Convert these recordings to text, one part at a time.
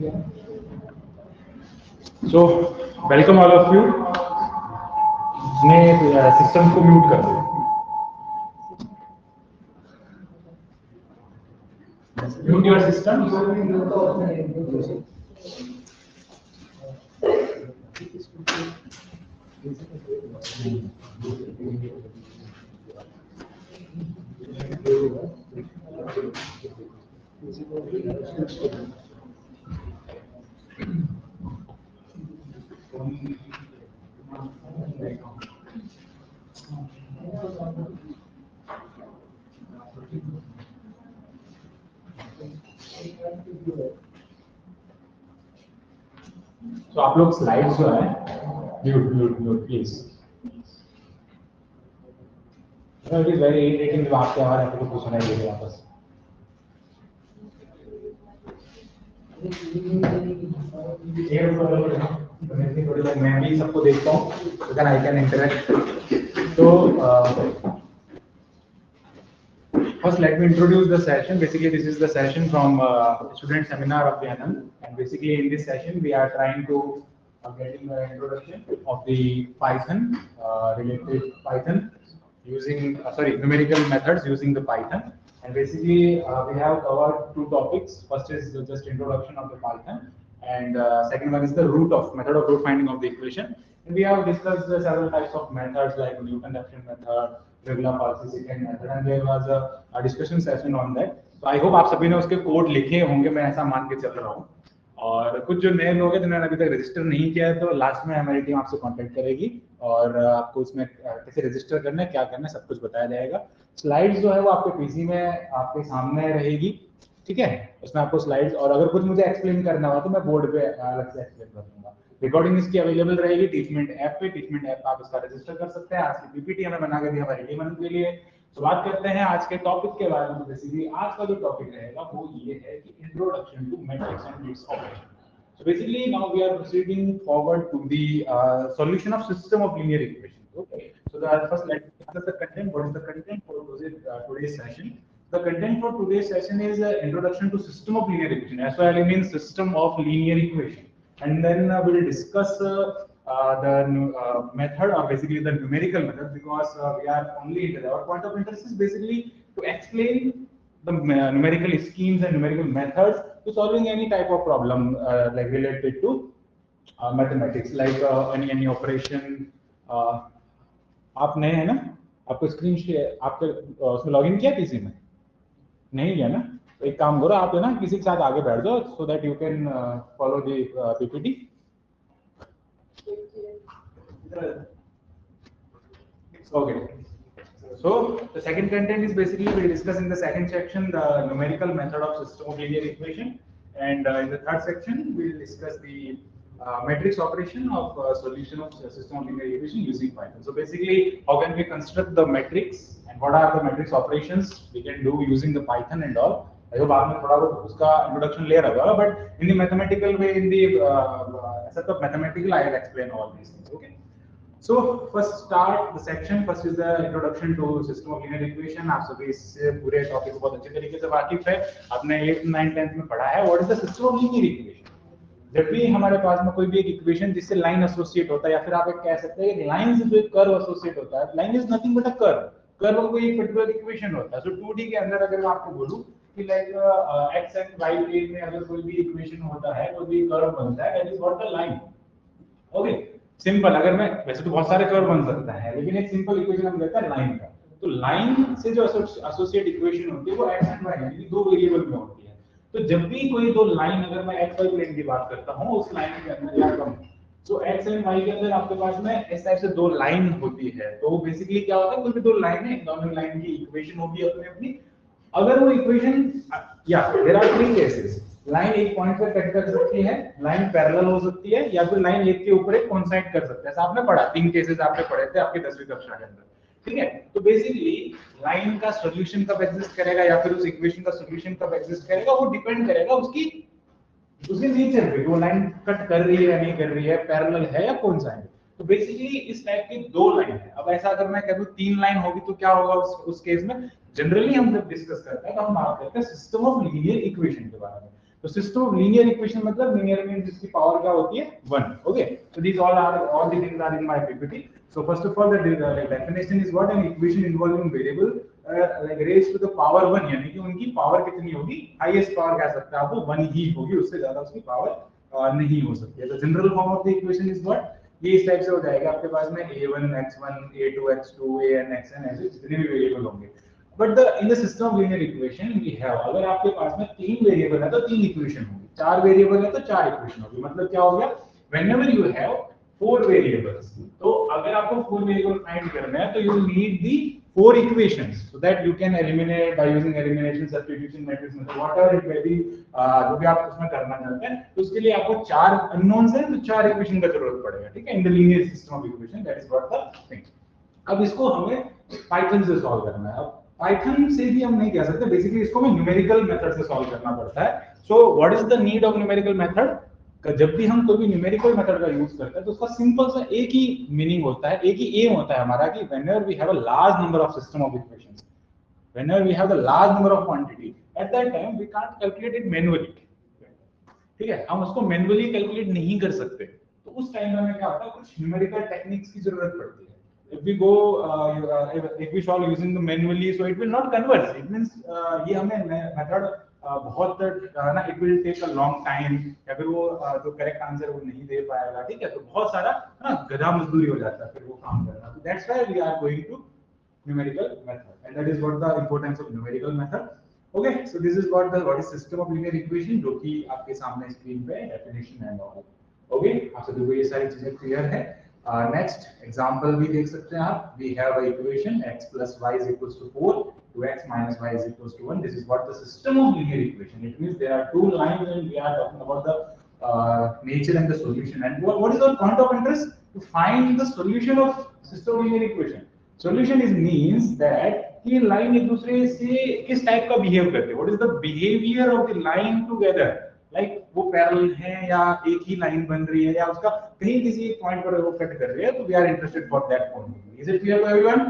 So, welcome all of you. अपने system को mute कर दो. Mute your system. तो आप लोग स्लाइड्स जो है mute mute mute please. It is very irritating जब आपके हमारे आपको कुछ सुनाई दे रहा वापस. मैं भी सबको देखता हूँ, then I can interact. So first let me introduce the session. Basically this is the session from student seminar of the ANAND, and basically in this session we are trying to getting the introduction of the Python related Python using numerical methods using the Python. And basically we have covered two topics. First is just introduction of the Python, and second one is the method of root finding of the equation. And we have discussed several types of methods like Newton-Raphson method, regular Parsi-Secant method, and there was a discussion session on that. So I hope आप सभी ने उसके code लिखे होंगे, मैं ऐसा मान के चल रहा हूँ. और कुछ जो नए लोग हैं जिन्होंने अभी तक रजिस्टर नहीं किया है, तो लास्ट में हमारी टीम आपसे कांटेक्ट करेगी और आपको उसमें कैसे रजिस्टर करना है, क्या करना है, सब कुछ बताया जाएगा. स्लाइड्स जो है वो आपके पीसी में आपके सामने रहेगी, ठीक है. उसमें आपको स्लाइड्स, और अगर कुछ मुझे एक्सप्लेन करना हो तो मैं बोर्ड पे अलग से एक्सप्लेन कर दूंगा. रिकॉर्डिंग इसकी अवेलेबल रहेगी टीचमेंट ऐप पे. टीचमेंट ऐप आप इसका रजिस्टर कर सकते हैं. आज की पीपीटी हमें बना के दिया हमारे टीम के लिए. तो बात करते हैं आज के टॉपिक के बारे में. बेसिकली आज का जो टॉपिक रहेगा वो ये है कि introduction to matrix and its operation. So basically now we are proceeding forward to the solution of system of linear equations. Okay. So first let's discuss the content. What is the content for today's session? The content for today's session is introduction to system of linear equation. SYL means system of linear equation. And then we will discuss the method, or basically the numerical method, because we are only interested. Our point of interest is basically to explain the numerical schemes and numerical methods to solving any type of problem like related to mathematics, like any operation. आप नए हैं ना, आपको screen share आपके उसमें login किया PC में नहीं किया ना, तो एक काम करो आप है ना किसी के साथ आगे बैठ जाओ so that you can follow the PPT. Okay. So the second content is basically we discuss in the second section the numerical method of system of linear equation, and in the third section we will discuss the matrix operation of solution of system of linear equation using Python. So basically how can we construct the matrix and what are the matrix operations we can do using the Python and all. I hope आपने थोड़ा बहुत उसका introduction ले रखा होगा, but in the mathematical way, in the setup mathematical, I will explain all these things. Okay. So first start the section. First is the introduction to system of linear equation. आप सभी इससे पूरे topic को बहुत अच्छे तरीके से वाकिफ है, आपने 8th 9th 10th में पढ़ा है. What is the system of linear equation? जब भी हमारे पास में कोई भी एक इक्वेशन जिससे लाइन एसोसिएट होता है, या फिर आप एक कह सकते हैं लाइन से जो एक कर्व एसोसिएट होता है, line is nothing but a curve. Curve कोई एक पर्टिकुलर इक्वेशन होता है. सो 2D के अंदर अगर मैं आपको बोलूं कि like x and y plane में अगर कोई भी इक्वेशन होता है, कोई भी कर्व बनता है, that is what the line. Okay, simple. अगर मैं वैसे तो बहुत सारे कर्व बन सकता है, लेकिन एक सिंपल इक्वेशन हम लेते हैं लाइन का. तो लाइन से जो एसोसिएट इक्वेशन होती है वो x एंड y यानी दो वेरिएबल में होती है. तो जब भी कोई दो लाइन, अगर मैं x y प्लेन की बात करता हूं, उस लाइन के अंदर या कम तो x एंड y के अंदर आपके पास में इस टाइप से दो लाइन होती है. तो बेसिकली क्या होता है, कोई भी दो लाइन है, दोनों लाइन की इक्वेशन होगी अपनी अपनी. अगर वो इक्वेशन, या there are three cases. Line एक पॉइंट पे कट कर सकती है, लाइन पैरेलल हो सकती है, या फिर लाइन एक के ऊपर एक कोइंसाइड कर सकता है. ऐसा आपने पढ़ा, तीन केसेस आपने पढ़े थे आपकी 10वीं कक्षा के अंदर, ठीक है. तो बेसिकली लाइन का सॉल्यूशन कब एग्जिस्ट करेगा या फिर उस इक्वेशन का सॉल्यूशन कब एग्जिस्ट करेगा, वो डिपेंड करेगा उसके नेचर पे, वो लाइन कट कर रही है या नहीं कर रही है, पैरेलल है या कोइंसाइड. तो बेसिकली इस टाइप की दो लाइन है. अब ऐसा अगर मैं कह दूं तीन लाइन होगी तो क्या होगा उस केस में. जनरली हम जब डिस्कस करते हैं तो हम बात करते हैं सिस्टम ऑफ लीनियर इक्वेशन के बारे में. तो सिस्टम ऑफ लीनियर इक्वेशन मतलब लीनियर मींस जिसकी पावर क्या होती है 1. Okay, so these all the things are in my PPT. So first of all the definition is what an equation involving variable like raise to the power 1, यानी कि उनकी power कितनी होगी, highest power कह सकते हैं आप 1 ही होगी, उससे ज्यादा उसकी पावर नहीं हो सकती है. तो general form of the equation is what, ये इस टाइप से हो जाएगा आपके पास में a1 x1 a2 x2 an xn ऐसे जितने भी वेरिएबल होंगे. But in the system of linear equation we have, अगर आपके पास में 3 वेरिएबल है तो 3 इक्वेशन होंगी, 4 वेरिएबल है तो 4 इक्वेशन होगी. मतलब क्या हो गया, व्हेनेवर यू हैव 4 वेरिएबल्स, तो अगर आपको 4 वेरिएबल फाइंड करना है तो you need the 4 equations so that you can eliminate by using elimination substitution matrix method whatever it may be, जो भी आप उसमें करना चाहते हैं. तो उसके लिए आपको 4 अननोन्स हैं, तो 4 इक्वेशन का जरूरत पड़ेगा. ठीक है, in the linear system of equation, that is what the thing. अब इसको हमें पाइथन से सॉल्व करना है. अब पाइथन से भी हम नहीं कह सकते, बेसिकली इसको हमें न्यूमेरिकल मेथड से सॉल्व करना पड़ता है. So what is the need of numerical method, जब भी हम कोई भी न्यूमेरिकल मेथड का यूज करते हैं तो उसका सिंपल सा एक ही मीनिंग होता है, एक ही एम होता है हमारा कि whenever we have a large number of system of equations, whenever we have a large number of quantity, at that time we can't calculate it manually. ठीक है, हम उसको मैन्युअली कैलकुलेट नहीं कर सकते. तो उस टाइम में क्या होता है, कुछ न्यूमेरिकल टेक्निक्स की जरूरत पड़ती है. if we go if we solve using the manually, so it will not converge. It means ये हमें मेथड बहुत ना, it will take a long time, या फिर वो जो करेक्ट आंसर वो नहीं दे पाएगा. ठीक है, तो बहुत सारा ना गधा मजदूरी हो जाता है फिर वो काम करना. तो that's why we are going to numerical method, and that is what the importance of numerical method. Okay, so this is what is system of linear equation, जो कि आपके सामने स्क्रीन पे डेफिनेशन एंड ऑल. ओके, आप सभी को ये सारी चीजें क्लियर है. नेक्स्ट एग्जांपल भी देख सकते हैं आप. We have a equation x plus y is equals to 4 2x minus y is equals to 1. This is what the system of linear equation. It means there are two lines and we are talking about the nature and the solution. And what is the point of interest? To find the solution of system of linear equation. Solution is means that ये line एक दूसरे से किस type का behave करते हैं. What is the behaviour of the line together, like वो parallel है या एक ही लाइन बन रही है या उसका कहीं किसी एक पॉइंट पर वो कट कर रही है. तो we are interested for that point. Is it clear to everyone?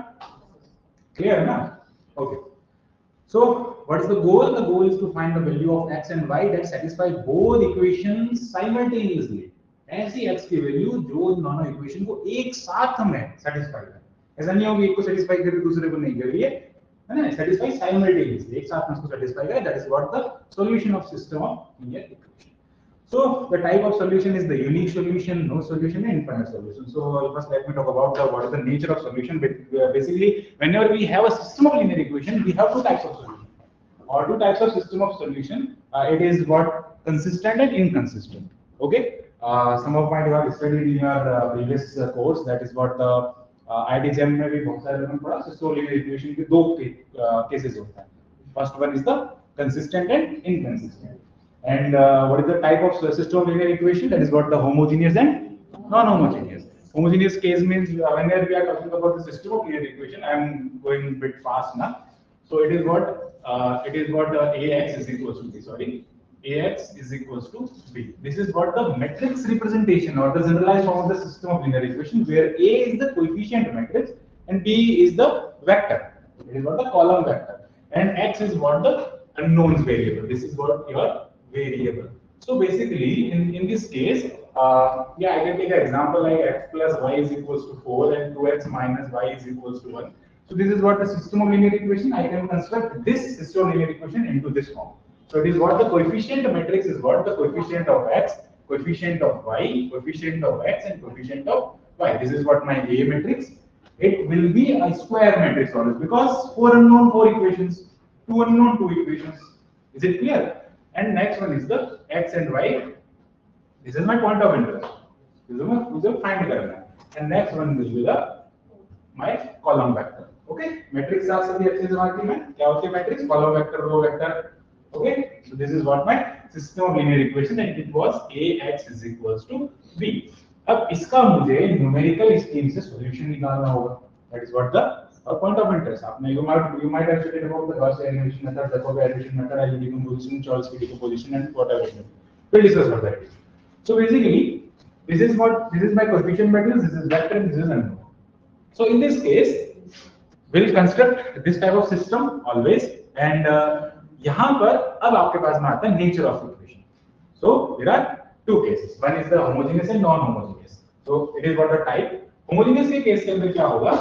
Clear ना? Okay, so what is the goal? The goal is to find the value of x and y that satisfy both equations simultaneously. ऐसी x की value जो दोनों equation को एक साथ हमें satisfy करे. ऐसा नहीं होगा एक को सेटिस्फाई करे दूसरे को नहीं करे, है ना, सेटिस्फाई साइमल्टेनियसली, एक साथ में उसको सेटिस्फाई करे. That is what the solution of system of linear equation. So the type of solution is the unique solution, no solution, and infinite solution. So first let me talk about what is the nature of solution. Basically, whenever we have a system of linear equation, we have two types of solution or two types of system of solution. It is what consistent and inconsistent. Okay, some of my you have studied in your previous course. That is what the IIT JEM में भी बहुत सारे लोगों पढ़ा. System of linear equation के दो cases होता है. First one is the consistent and inconsistent. And what is the type of system of linear equation? That is what the homogeneous and non-homogeneous. Homogeneous case means whenever we are talking about the system of linear equation, I am going a bit fast now. So it is what ax is equals to b. Sorry, ax is equals to b. This is what the matrix representation or the generalized form of the system of linear equation, where a is the coefficient matrix and b is the vector. It is what the column vector, and x is what the unknowns variable. This is what your variable. So basically in this case, yeah, I can take an example like x plus y is equals to 4 and 2x minus y is equals to 1. So this is what the system of linear equation. I can construct this system of linear equation into this form. So it is what the coefficient matrix is what the coefficient of x, coefficient of y, coefficient of x and coefficient of y. This is what my A matrix. It will be a square matrix always because 4 unknown 4 equations, 2 unknown 2 equations. Is it clear? And next one is the x and y. This is my point of interest. This is the find करना. And next one will be the my column vector. Okay? Matrix आप सभी अच्छे से मानते हैं. क्या होती है matrix? Column vector, row vector. Okay? So this is what my system of linear equation, and it was ax is equals to b. अब इसका मुझे numerical scheme से solution निकालना होगा. That is what the point of interest. आपने you might have studied about the Gauss elimination method, Jacobi elimination method, ideal decomposition, Chomsky decomposition, and whatever. We'll discuss about that. So basically, this is my coefficient matrix, this is vector, and this is unknown. So in this case, we'll construct this type of system always. And यहाँ पर अब आपके पास में आता है nature of equation. So there are two cases. One is the homogeneous and non-homogeneous. So it is what the type. Homogeneous के case के अंदर क्या होगा?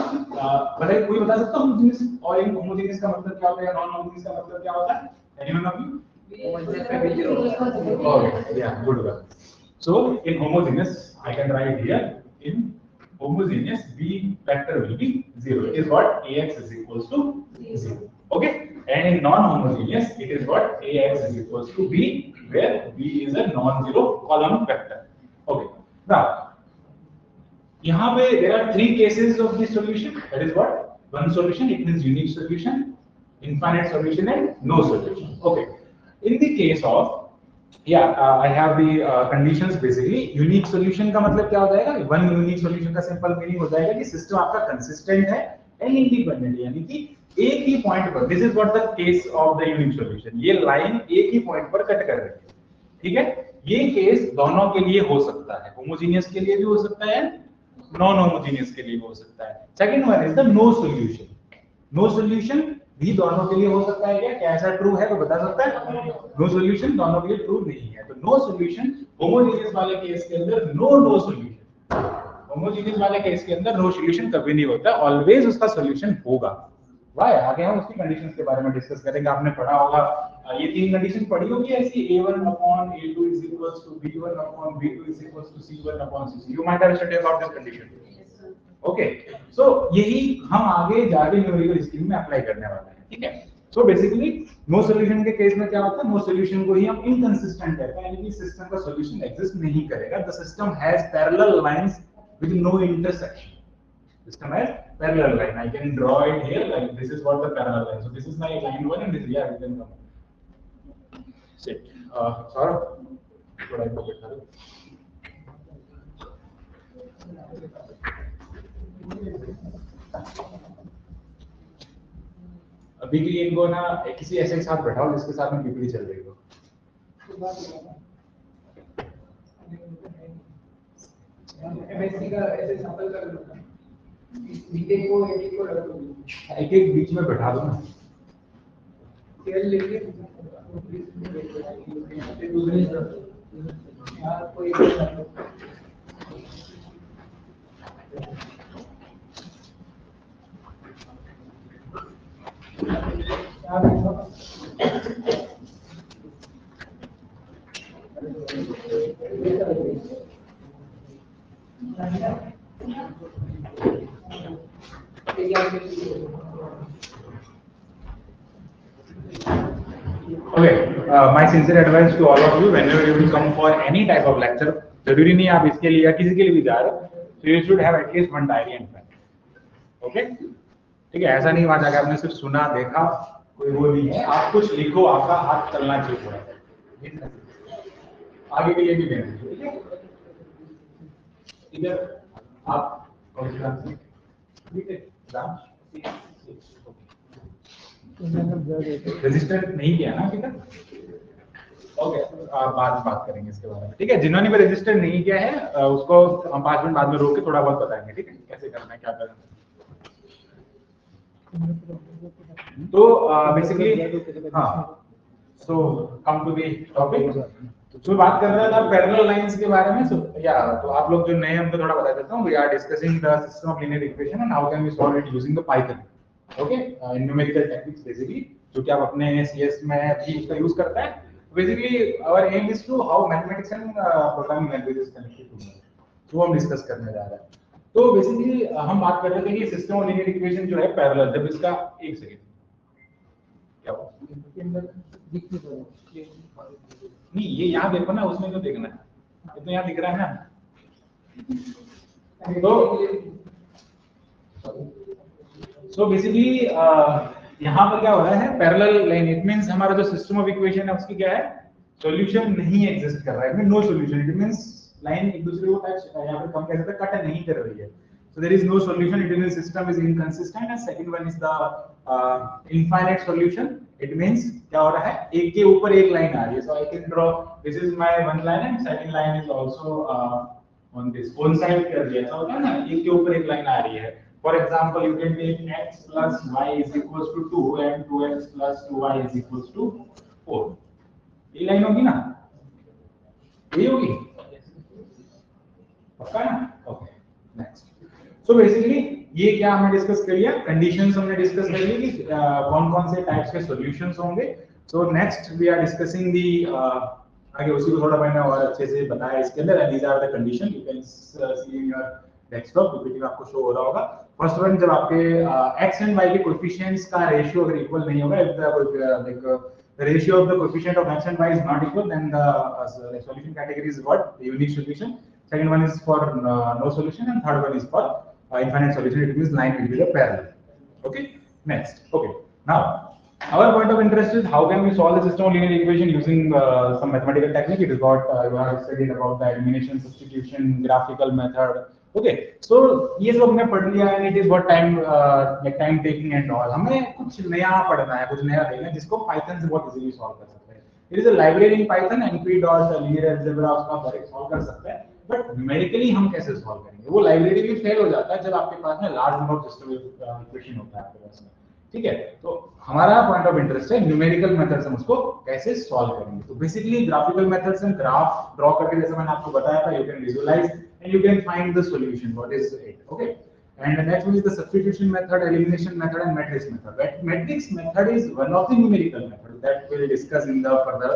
बताइए, कोई बता सकता है homogeneous और inhomogeneous का मतलब क्या होता है, non-homogeneous का मतलब क्या होता है? Anyone of you? Okay, yeah, good one. So in homogeneous, I can write here in homogeneous B vector will be 0. It is what Ax is equals to 0. Okay, and in non-homogeneous, it is what Ax is equals to B, where B is a non-zero column vector. Okay, now यहाँ पे there are three cases of this solution. That is what one solution, it means unique solution, infinite solution, and no solution. Okay, in the case of I have the conditions basically. Unique solution का मतलब क्या हो जाएगा? One unique solution का simple meaning हो जाएगा कि system आपका consistent है and independent, यानी कि एक ही point पर. This is what the case of the unique solution. ये line एक ही point पर कट कर रही है, ठीक है? ये केस दोनों के लिए हो सकता है, homogeneous के लिए भी हो सकता है, non homogeneous के लिए भी हो सकता है. Second one is the no solution. No solution भी दोनों के लिए हो सकता है क्या? क्या ऐसा ट्रू है तो बता सकता है? नो सॉल्यूशन दोनों के लिए ट्रू नहीं है. तो नो सॉल्यूशन होमोजेनियस वाले केस के अंदर नो सॉल्यूशन. होमोजेनियस वाले केस के अंदर नो सॉल्यूशन कभी नहीं होता, ऑलवेज उसका सॉल्यूशन होगा. वाई आगे हम उसकी कंडीशंस के बारे में डिस्कस करेंगे. आपने पढ़ा होगा, ये तीन कंडीशन पढ़ी होगी ऐसी, a1 upon a2 is equals to b1 upon b2 is equals to c1 upon c2. You might have studied about this condition. Okay, so यही हम आगे जाके न्यूमेरिकल स्कीम में अप्लाई करने वाले हैं, ठीक है? सो बेसिकली नो सॉल्यूशन के केस में क्या होता है? नो सॉल्यूशन को ही हम इनकंसिस्टेंट कहते हैं, यानी कि सिस्टम का सॉल्यूशन एग्जिस्ट नहीं करेगा. The system has parallel lines with no intersection. System has parallel line. I can draw it here like this is what the parallel line. So this is my line 1 and this is, yeah, you can come. Sit. Sorry, what I forgot. अभी के लिए इनको ना किसी ऐसे के साथ बैठाओ जिसके साथ में पीपीटी चल रही हो. एक एक बीच में बैठा दो ना. Okay, my sincere advice to all of you, whenever you will come for any type of lecture, जरूरी नहीं आप इसके लिए या किसी के लिए भी जा रहे हो, so you should have at least one diary and pen. Okay, ठीक है? ऐसा नहीं वहां जाकर आपने सिर्फ सुना देखा, कोई वो नहीं है. आप कुछ लिखो, आपका हाथ चलना चाहिए थोड़ा सा, आगे के लिए भी लेना चाहिए, ठीक है? इधर आप रजिस्टर नहीं किया ना अभी तक? ओके, बात करेंगे इसके बारे में, ठीक है? जिन्होंने भी रजिस्टर नहीं किया है उसको हम 5 मिनट बाद में रोक के थोड़ा बहुत बताएंगे, ठीक है? कैसे करना है, क्या करना है. तो बेसिकली हाँ, सो कम टू द टॉपिक. तो बात कर रहा था पैरेलल लाइंस के बारे में. तो आप लोग जो नए, हमको थोड़ा बता देता हूँ. We are discussing the system of linear equation and how can we solve it using the Python. Okay, numerical techniques basically, जो कि आप अपने सीएस में भी उसका यूज करता है. Basically our aim is to how mathematics and programming languages connected together, जो हम डिस्कस करने जा रहे हैं. तो बेसिकली हम बात कर रहे थे कि सिस्टम ऑफ लीनियर इक्वेशन जो है पैरेलल, जब इसका एक सेकंड क्या हुआ नहीं, ये यहाँ देखो ना, उसमें तो देखना है, ये तो यहाँ दिख रहा है ना. तो बेसिकली यहाँ पर क्या हो रहा है? पैरेलल लाइन, इट मींस हमारा जो सिस्टम ऑफ इक्वेशन है उसकी क्या है? सॉल्यूशन नहीं एग्जिस्ट कर रहा है, no solution. It means line एक दूसरे को टच, यहाँ पर कम कह सकते हैं, कट नहीं कर रही है. So there is no solution. It means system is inconsistent. And second one is the infinite solution. It means क्या हो रहा है? एक के ऊपर एक लाइन आ रही है. So I can draw. This is my one line and second line is also on this. Coincide कर दिया. ऐसा होता है ना? एक के ऊपर एक लाइन आ रही है. For example, you can take x plus y is equals to 2 and 2x plus 2y is equals to 4. ये लाइन होगी ना? यही होगी पक्का ना? Okay next. सो बेसिकली ये क्या हमने डिस्कस कर लिया, कंडीशंस हमने डिस्कस कर ली कि कौन कौन से टाइप्स के सॉल्यूशंस होंगे। So next we are discussing the आगे उसी को थोड़ा मैंने और अच्छे से बताया इसके अंदर, and these are the condition you can see in your desktop PPT में आपको शो हो रहा होगा। फर्स्ट वन, जब आपके x एंड y के कोएफिशिएंट्स का रेशियो अगर इक्वल नहीं होगा, if the the ratio of the coefficient of x and y is not equal, then the solution category is what? The unique solution. Second one is for no solution, and third one is for infinite solution. It means line will be the parallel. Okay. Next. Okay. Now, our point of interest is how can we solve the system of linear equation using some mathematical technique. It is what you have studied about the elimination, substitution, graphical method. Okay. So ये सब हमने पढ़ लिया है, and it is what time like time taking and all. हमें कुछ नया पढ़ना है, कुछ नया देखना है जिसको Python से बहुत easily solve कर सकते हैं. It is a library in Python, np.linear algebra उसका डायरेक्ट solve कर सकते हैं. बट न्यूमेरिकली हम कैसे सॉल्व करेंगे? वो लाइब्रेरी भी फेल हो जाता है जब आपके पास में large number of system equation होता है आपके पास में, ठीक है? तो हमारा पॉइंट ऑफ इंटरेस्ट है न्यूमेरिकल मेथड से हम उसको कैसे सॉल्व करेंगे। तो बेसिकली ग्राफिकल मेथड से हम ग्राफ ड्रॉ करके, जैसे मैंने आपको बताया था, you can visualize and you can find the solution what is it. Okay, and next one is the substitution method, elimination method, and matrix method. Matrix method is one of the numerical methods that we'll discuss in the further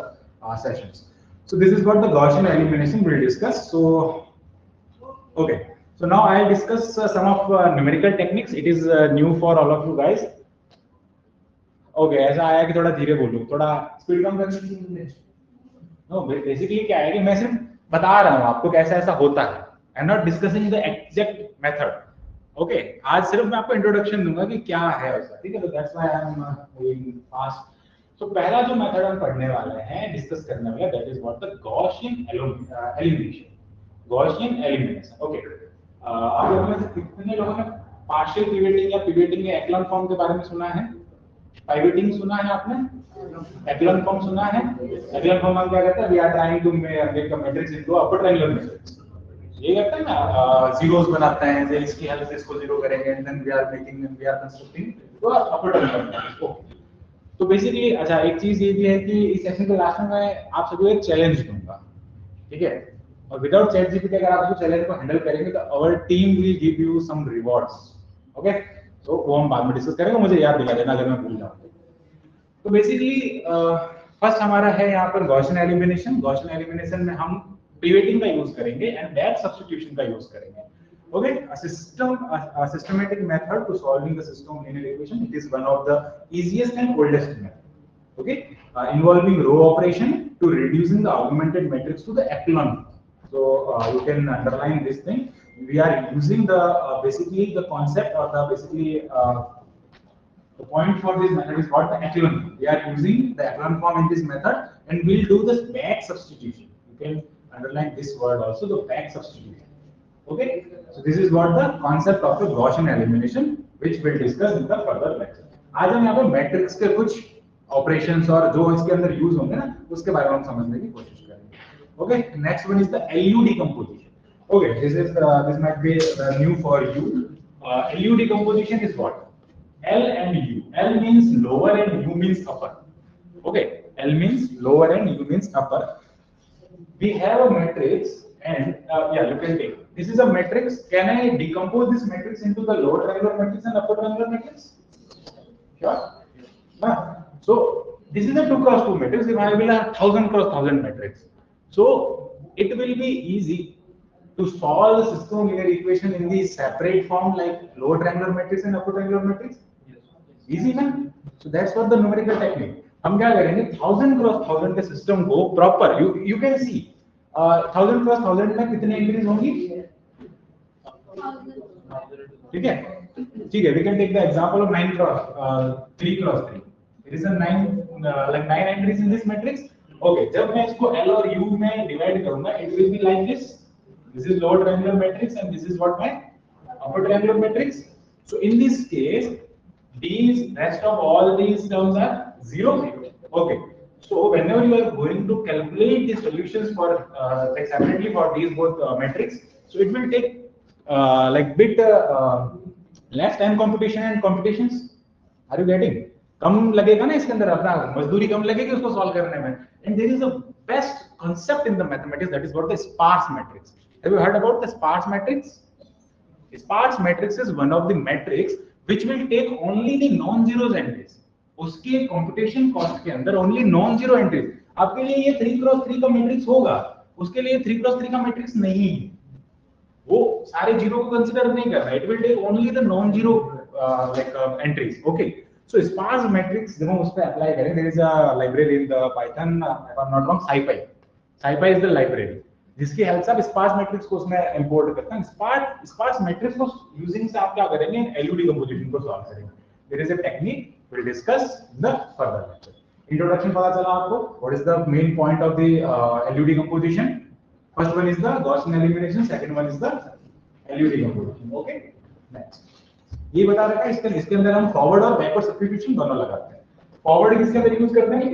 sessions. So this is what the Gaussian elimination we'll discuss. So okay, so now I'll discuss some of numerical techniques. It is new for all of you guys. Okay, ऐसा आया कि थोड़ा धीरे बोलूं, थोड़ा speed कम करनी चाहिए। No, basically क्या है कि मैं सिर्फ बता रहा हूँ आपको कैसा ऐसा होता है। I'm not discussing the exact method. Okay, आज सिर्फ मैं आपको इंट्रोडक्शन दूंगा कि क्या है ऐसा, ठीक है? तो that's why I am moving fast. तो पहला जो मेथड हम पढ़ने वाले हैं, डिस्कस करने वाले, that is what the Gaussian elimination. Gaussian elimination. Okay, आप लोगों में से कितने लोगों ने पार्शियल पिवटिंग या पिवटिंग के एक्लन फॉर्म के बारे में सुना है? पिवटिंग सुना है आपने? एक्लन फॉर्म सुना है? एक्लन फॉर्म हम क्या कहते हैं? We are trying to make a matrix into a triangular matrix. ये करते हैं ना, जीरोस बनाते हैं, जैसे इसकी हेल्प से इसको जीरो करेंगे, and then we are constructing तो अपर टर्म। तो बेसिकली अच्छा, एक चीज ये भी है कि इस सेशन के लास्ट में मैं आप सबको एक चैलेंज दूंगा, ठीक है? और विदाउट चैट जीपीटी अगर आप उस चैलेंज को हैंडल करेंगे तो our team will give you some rewards. Okay, तो वो हम बाद में डिस्कस करेंगे, मुझे याद दिला देना अगर मैं भूल जाऊं। तो बेसिकली फर्स्ट हमारा है यहाँ पर गॉसियन एलिमिनेशन। गॉसियन एलिमिनेशन में हम पिवटिंग का यूज करेंगे एंड बैक सब्स्टिट्यूशन का यूज करेंगे। Okay, a systematic method to solving the system of linear equation. It is one of the easiest and oldest method. Okay, involving row operation to reducing the augmented matrix to the echelon. So you can underline this thing. We are using the basically the concept or the basically the point for this method is what? The echelon. We are using the echelon form in this method, and we'll do this back substitution. You can underline this word also, the back substitution. Okay, so this is what the concept of the Gaussian elimination, which we'll discuss in the further lecture. आज हम यहाँ पे matrix के कुछ operations और जो इसके अंदर यूज होंगे ना, उसके बारे में हम समझने की कोशिश करेंगे। Okay, next one is the LU decomposition. Okay, this might be new for you. LU decomposition is what? L and U. L means lower and U means upper. Okay, L means lower and U means upper. We have a matrix. And yeah, you can take. This is a matrix. Can I decompose this matrix into the lower triangular matrix and upper triangular matrix? Sure. So this is a 2 cross 2 matrix. If I will have 1000 cross 1000 matrix, so it will be easy to solve the system of linear equation in the separate form like lower triangular matrix and upper triangular matrix. Easy, man. So that's what the numerical technique. हम क्या करेंगे? 1000 cross 1000 के system को proper you can see 1000 cross 1000 में कितनी entries होंगी? ठीक है, ठीक है। We can take the example of 9 cross 3 cross 3। It is a 9 like 9 entries in this matrix. Okay, जब मैं इसको L और U में डिवाइड करूंगा, it will be like this. This is lower triangular matrix and this is what my upper triangular matrix. So in this case these rest of all these terms are 0 0. Okay, so whenever you are going to calculate the solutions for like separately for these both matrix, so it will take like bit less time computation and computations. Are you getting? कम लगेगा ना इसके अंदर, अपना मजदूरी कम लगेगी उसको solve करने में, and there is a best concept in the mathematics, that is what the sparse matrix. Have you heard about the sparse matrix? Sparse matrix is one of the matrix which will take only the non-zeros entries. उसके computation cost के अंदर only non-zero entries. आपके लिए ये 3x3 का matrix होगा, उसके लिए 3x3 का matrix नहीं है. वो सारे जीरो को कंसीडर नहीं कर रहा है. It will take only the non-zero entries. Okay. So sparse matrix जब हम उस पर apply करें, there is a library in the Python, if I'm not wrong, SciPy. SciPy is the library. जिसकी हेल्प से आप स्पार्स मैट्रिक्स को उसमें इंपोर्ट करते हैं. स्पार्स मैट्रिक्स को यूजिंग से आप क्या करेंगे, एलयू डिकम्पोजिशन को सॉल्व करेंगे. There is a technique will discuss in the further lecture. Introduction पता चला आपको, what is the main point of the LU decomposition. First one is the Gaussian elimination, second one is the LU decomposition. Okay, next ये बता रखा है. इसके अंदर हम फॉरवर्ड और बैकवर्ड सब्स्टिट्यूशन दोनों लगाते हैं. फॉरवर्ड किसके अंदर यूज करते हैं,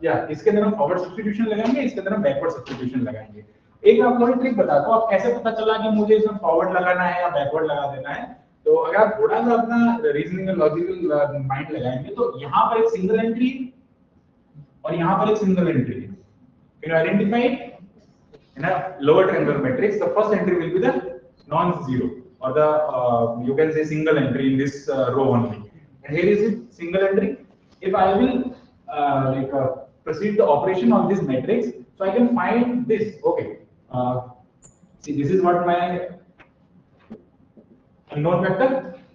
या इसके अंदर हम फॉरवर्ड सब्स्टिट्यूशन लगाएंगे, इसके अंदर हम बैकवर्ड सब्स्टिट्यूशन लगाएंगे. एक मैं आपको ट्रिक बताता हूं, आप कैसे पता चला कि मुझे इसमें फॉरवर्ड लगाना है या बैकवर्ड लगा देना है. तो अगर आप थोड़ा सा अपना रीजनिंग और लॉजिकल माइंड लगाएंगे, तो यहाँ पर एक सिंगल एंट्री और यहाँ पर एक सिंगल एंट्री है. Can you identify in a lower triangular matrix the first entry will be the non zero or the you can say single entry in this row only, and here is a single entry. If I will proceed the operation on this matrix, so I can find this. Okay, see, this is what my unknown vector.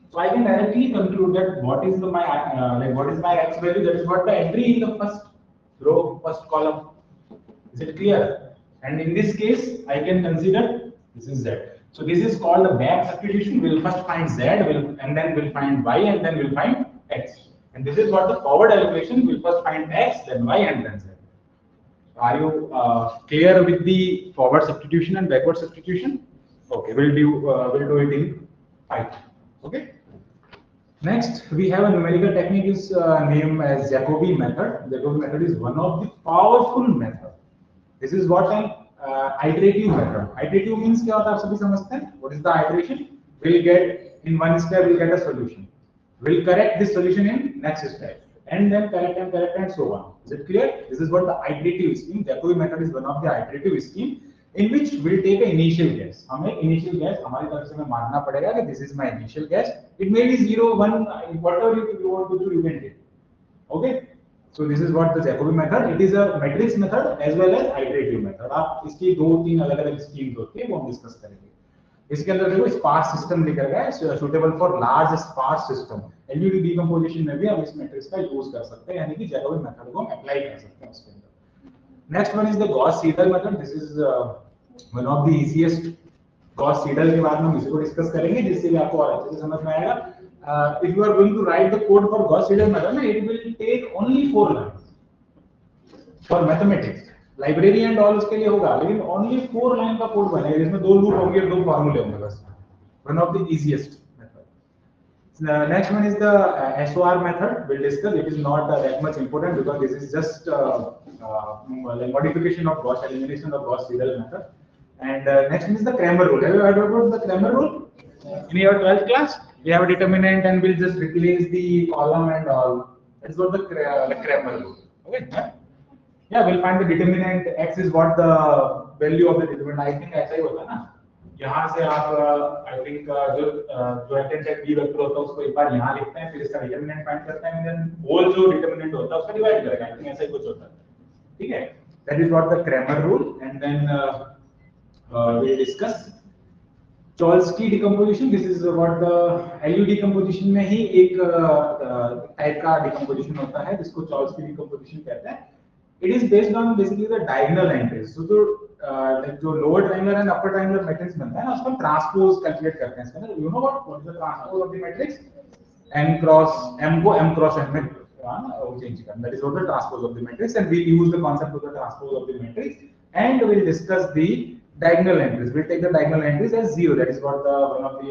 So I can directly conclude that what is the what is my x value, that is what the entry in the first row, first column. Is it clear? And in this case I can consider this is z. So this is called the back substitution. We'll first find z, and then we'll find y, and then we'll find x. And this is what the forward allocation. We'll first find x, then y, and then z. Are you clear with the forward substitution and backward substitution? Okay, we'll do it in Python. Okay. Next, we have a numerical technique is named as Jacobi method. Jacobi method is one of the powerful method. This is what an iterative method. Iterative means क्या होता है, आप सभी समझते हैं. What is the iteration? We'll get in one step, we'll get a solution. We'll correct this solution in next step, and then correct and so on. Is it clear? This is what the iterative scheme. Jacobi method is one of the iterative scheme in which we'll take an initial guess. हमें initial guess हमारी तरफ से में मानना पड़ेगा कि this is my initial guess. It may be 0, 1, whatever you want to do, you can take. Okay. So this is what the Jacobi method. It is a matrix method as well as iterative method. आप इसकी 2-3 अलग-अलग schemes होती है, वो हम discuss करेंगे. इसके अंदर देखो स्पार्स सिस्टम लिखा गया है, suitable for large sparse system. LU decomposition में भी हम इस मैट्रिक्स का यूज कर सकते हैं, यानी कि जैकोबी मेथड को हम अप्लाई कर सकते हैं उसके अंदर. Next one is the Gauss Seidel method. This is one of the easiest. Gauss Seidel के बाद हम इसी को डिस्कस करेंगे, जिससे भी आपको और अच्छे से समझ में आएगा. If you are going to write the code for Gauss Seidel method, it will take only 4 lines for mathematics. Library and all उसके लिए होगा, लेकिन only 4 लाइन का कोड बनेगा, जिसमें 2 लूप होंगे, 2 फॉर्मूले होंगे बस. One of the easiest method. Next one is the SOR method. We'll discuss. It is not that much important because this is just like modification of Gauss elimination of Gauss Seidel method. And next one is the Cramer rule. Have you heard about the Cramer rule? In your 12th class? We have a determinant and we'll just replace the column and all. That is what the Cramer rule. Okay. Yeah, we'll find the determinant. X is what the value of the determinant. I think ऐसा ही होता है ना. यहाँ से आप I think जो extension b vector होता है उसको एक बार यहाँ लिखते हैं, फिर इसका determinant फाइंड करते हैं, then whole जो determinant होता है उसका डिवाइड करेंगे. I think ऐसा ही कुछ होता है. ठीक है. That is what the Cramer rule. And then we'll discuss Cholesky decomposition. This is what the LU decomposition में ही एक टाइप का decomposition होता है, जिसको Cholesky decomposition कहते हैं. It is based on basically the diagonal entries. So जो lower triangular and upper triangular matrix बनता है ना, उसको हम transpose calculate करते हैं इसके अंदर. You know what is the transpose of the matrix? n cross m को m cross n में change करना. That is what the transpose of the matrix, and we use the concept of the transpose of the matrix, and we'll discuss the diagonal entries. We'll take the diagonal entries as 0. That is what the one of the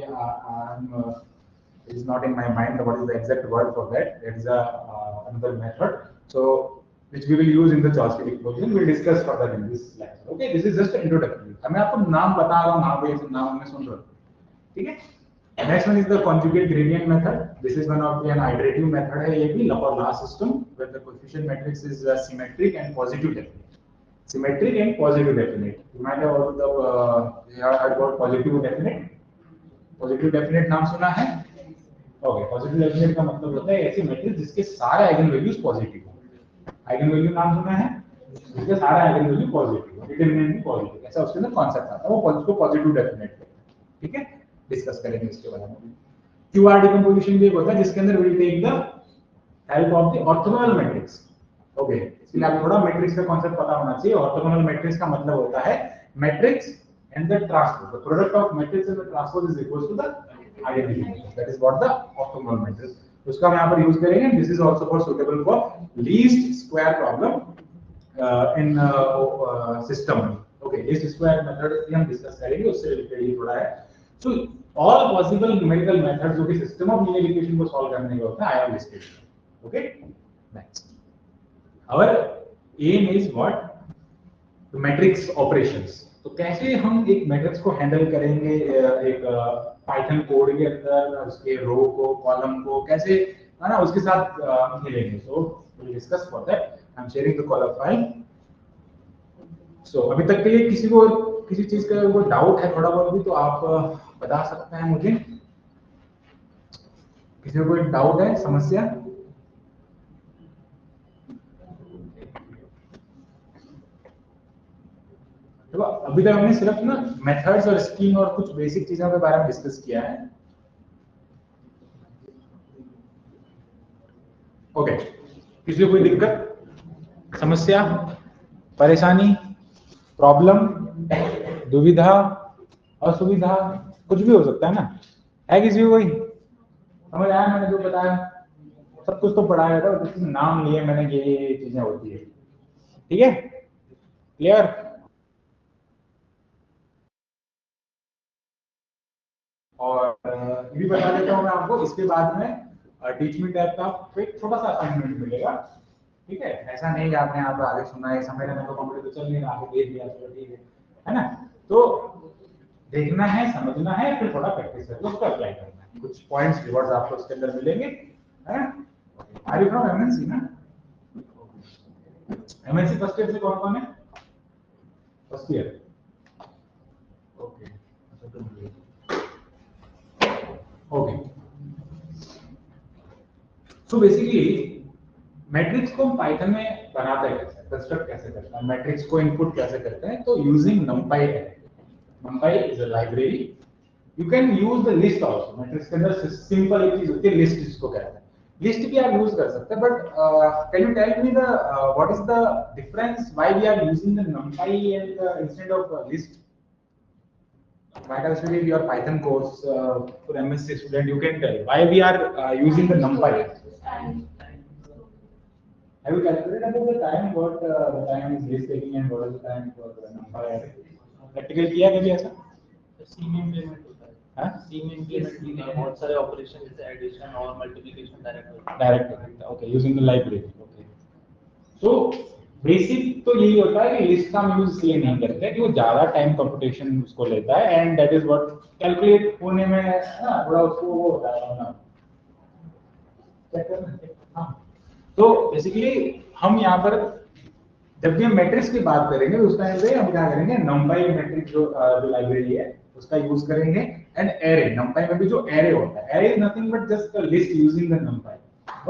it is not in my mind what is the exact word for that. That is another method. So which we will use in the Cholesky decomposition. We'll discuss further in this lecture. Okay, this is just introductory. मैं आपको नाम बता रहा हूँ, नाम पे नाम में सुन रहा हूँ. ठीक है. Next one is the conjugate gradient method. This is one of the an iterative method है ये भी for last system where the coefficient matrix is symmetric and positive definite. Symmetric and positive definite. You might have heard about positive definite. Positive definite नाम सुना है? Okay, positive definite का मतलब होता है ऐसी मैट्रिक्स जिसके सारे आइगन वैल्यूज पॉजिटिव हो। आइगन वैल्यू नाम सुना है? जिसके सारे आइगन वैल्यू पॉजिटिव हो, डिटरमिनेंट भी पॉजिटिव, ऐसा उसके अंदर कॉन्सेप्ट आता है, वो उसको पॉजिटिव डेफिनेट कहते हैं। ठीक है, डिस्कस करेंगे इसके बारे में। क्यूआर डिकम्पोजिशन भी एक होता है जिसके अंदर will take the help of the orthogonal matrix. Okay, इसलिए आप थोड़ा मैट्रिक्स का कॉन्सेप्ट पता होना चाहिए। ऑर्थोगोनल मैट्रिक्स का मतलब होता है matrix and the transpose. The product of matrix and the transpose is equal to the identity. That is what the orthogonal matrix. उसका हम यहाँ पर यूज करेंगे. This is also for suitable for least square problem in system. Okay, least square method हम discuss करेंगे, उससे related ही थोड़ा है. So all possible numerical methods जो कि system of linear equation को solve करने का होता है, I have listed. Okay, next. Our aim is what? The matrix operations. तो कैसे हम एक मैट्रिक्स को हैंडल करेंगे, एक पाइथन कोड के अंदर उसके रो को, कॉलम को कैसे, है ना, उसके साथ खेलेंगे। So we will discuss for that. I am sharing the column file. So अभी तक के लिए किसी को किसी चीज का कोई डाउट है थोड़ा बहुत भी तो आप बता सकते हैं मुझे। किसी को कोई डाउट है, समस्या? तो अभी तक हमने सिर्फ ना मेथड्स और स्कीम और कुछ बेसिक चीजों के बारे में डिस्कस किया है। ओके, किसी को कोई दिक्कत, समस्या, परेशानी, प्रॉब्लम, दुविधा, असुविधा, कुछ भी हो सकता है ना? है किसी को कोई? समझ आया मैंने जो बताया? सब कुछ तो पढ़ाया था, जिसमें नाम लिए मैंने ये चीजें होती है। ठीक है, क्लियर? और ये भी बता देता हूँ मैं आपको, इसके बाद में टीच मी टैब का एक छोटा सा असाइनमेंट मिलेगा। ठीक है, ऐसा नहीं कि आपने यहाँ पे आगे सुना है, समय में तो कंप्यूटर चल नहीं रहा, आगे दे दिया तो ठीक है ना? तो देखना है, समझना है, फिर थोड़ा प्रैक्टिस करके उसको अप्लाई करना है। कुछ पॉइंट्स रिवॉर्ड्स आपको उसके अंदर मिलेंगे, है ना? आर यू फ्रॉम एमएनसी ना? एमएनसी फर्स्ट ईयर से कौन कौन है? First year, okay okay. So basically matrix को हम पाइथन में बनाते हैं, कंस्ट्रक्ट कैसे करते हैं, मैट्रिक्स को इनपुट कैसे करते हैं, तो यूजिंग numpy है। numpy is a library. You can use the list also. Matrix के अंदर सिंपल एक चीज होती है लिस्ट, जिसको कहते हैं लिस्ट भी आप यूज कर सकते हैं। But can you tell me the what is the difference why we are using the numpy and instead of list? Why does it your Python course for MSc student? You can tell why we are using the numpy. Have you calculated about the time? What the time is list taking and what is the time for the numpy? Practical किया कभी ऐसा? सी में implement होता है। हाँ, सी में implement किए हैं बहुत सारे ऑपरेशन जैसे एडिशन और मल्टीप्लिकेशन डायरेक्ट होता है। Okay, using the library. Okay, so basic तो यही होता है कि लिस्ट का हम यूज इसलिए नहीं करते कि वो ज्यादा टाइम कंप्यूटेशन उसको लेता है, and that is what calculate होने में ना थोड़ा उसको वो होता है ना। हाँ, तो बेसिकली हम यहाँ पर जब भी हम मैट्रिक्स की बात करेंगे तो उस टाइम पे हम क्या करेंगे, numpy मैट्रिक्स जो लाइब्रेरी है उसका यूज करेंगे, एंड एरे, numpy में भी जो एरे होता है, array is nothing but just a list using the numpy।